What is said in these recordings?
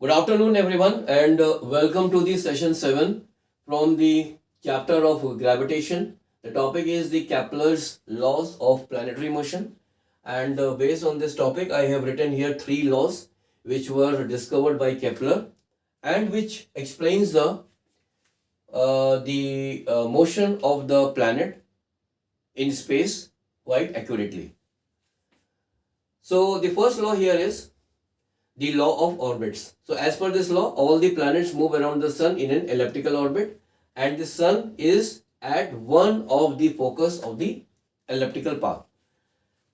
Good afternoon, everyone, and welcome to the session 7 from the chapter of gravitation. The topic is the Kepler's laws of planetary motion, and based on this topic, I have written here 3 laws which were discovered by Kepler and which explains the motion of the planet in space quite accurately. So the first law here is the law of orbits. So as per this law, all the planets move around the sun in an elliptical orbit, and the sun is at one of the focus of the elliptical path.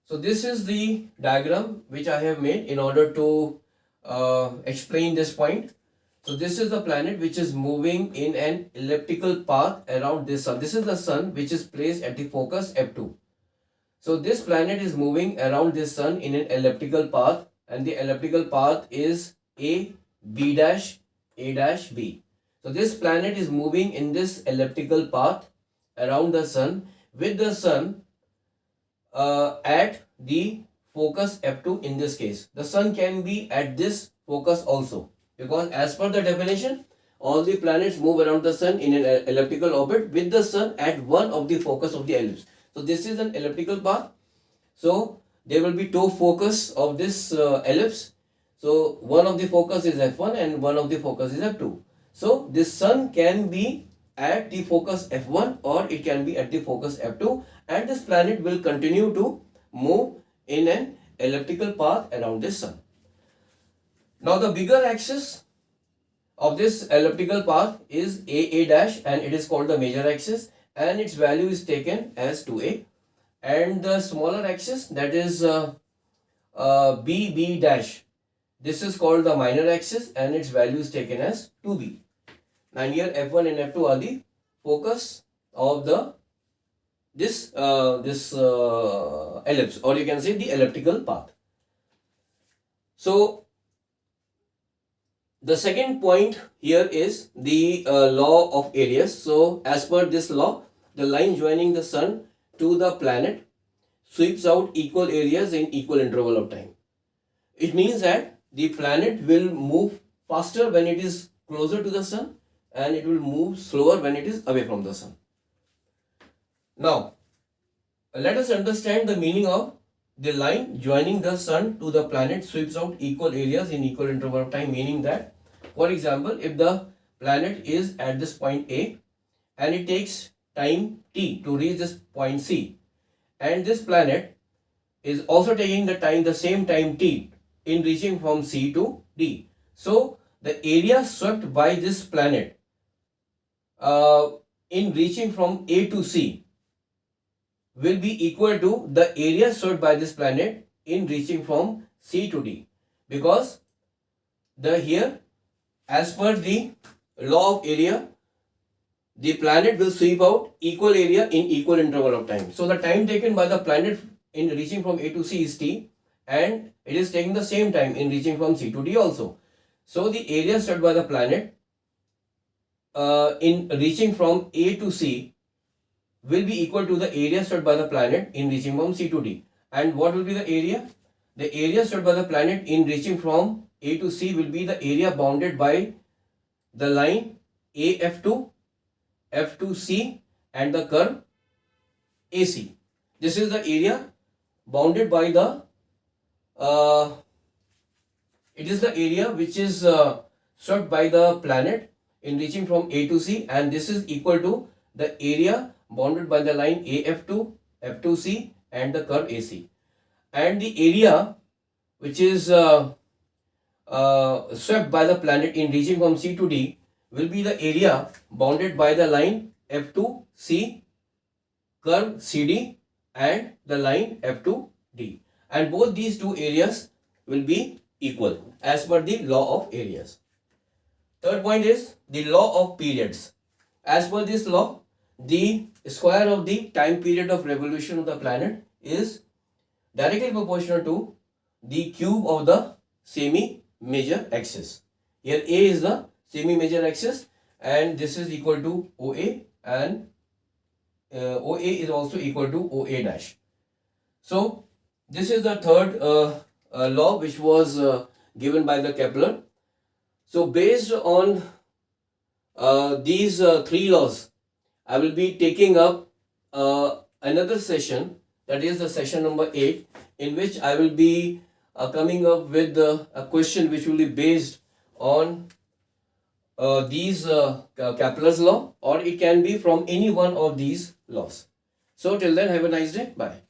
So this is the diagram which I have made in order to explain this point. So this is the planet which is moving in an elliptical path around this sun. This is the sun which is placed at the focus F2. So this planet is moving around this sun in an elliptical path, and the elliptical path is A, B dash, A dash, B. So this planet is moving in this elliptical path around the sun with the sun at the focus F2 in this case. The sun can be at this focus also, because as per the definition, all the planets move around the sun in an elliptical orbit with the sun at one of the focus of the ellipse. So this is an elliptical path. So there will be two focus of this ellipse. So one of the focus is F1 and one of the focus is F2. So this sun can be at the focus F1 or it can be at the focus F2, and this planet will continue to move in an elliptical path around this sun. Now the bigger axis of this elliptical path is A dash, and it is called the major axis, and its value is taken as 2a, and the smaller axis, that is B dash, this is called the minor axis, and its value is taken as 2b. And here F1 and F2 are the focus of this ellipse, or you can say the elliptical path. So the second point here is the law of areas. So as per this law, the line joining the sun to the planet sweeps out equal areas in equal interval of time. It means that the planet will move faster when it is closer to the sun, and it will move slower when it is away from the sun. Now, let us understand the meaning of the line joining the sun to the planet sweeps out equal areas in equal interval of time, meaning that, for example, if the planet is at this point A and it takes time t to reach this point C, and this planet is also taking the same time t in reaching from C to D. So the area swept by this planet in reaching from A to C will be equal to the area swept by this planet in reaching from C to D, because here, as per the law of area, the planet will sweep out equal area in equal interval of time. So the time taken by the planet in reaching from A to C is t, and it is taking the same time in reaching from C to D also. So the area swept by the planet in reaching from A to C will be equal to the area swept by the planet in reaching from C to D. And what will be the area? The area swept by the planet in reaching from A to C will be the area bounded by the line AF2, F2C, and the curve AC. This is the area bounded by the it is the area which is swept by the planet in reaching from A to C, and this is equal to the area bounded by the line AF2, F2C, and the curve AC. And the area which is swept by the planet in reaching from C to D will be the area bounded by the line F2C, curve CD, and the line F2D. And both these two areas will be equal as per the law of areas. Third point is the law of periods. As per this law, the square of the time period of revolution of the planet is directly proportional to the cube of the semi-major axis. Here A is the semi-major axis, and this is equal to OA, and OA is also equal to OA dash. So this is the third law which was given by the Kepler. So based on these three laws, I will be taking up another session, that is the session number 8, in which I will be coming up with a question which will be based on these Kepler's law, or it can be from any one of these laws. So till then, have a nice day. Bye.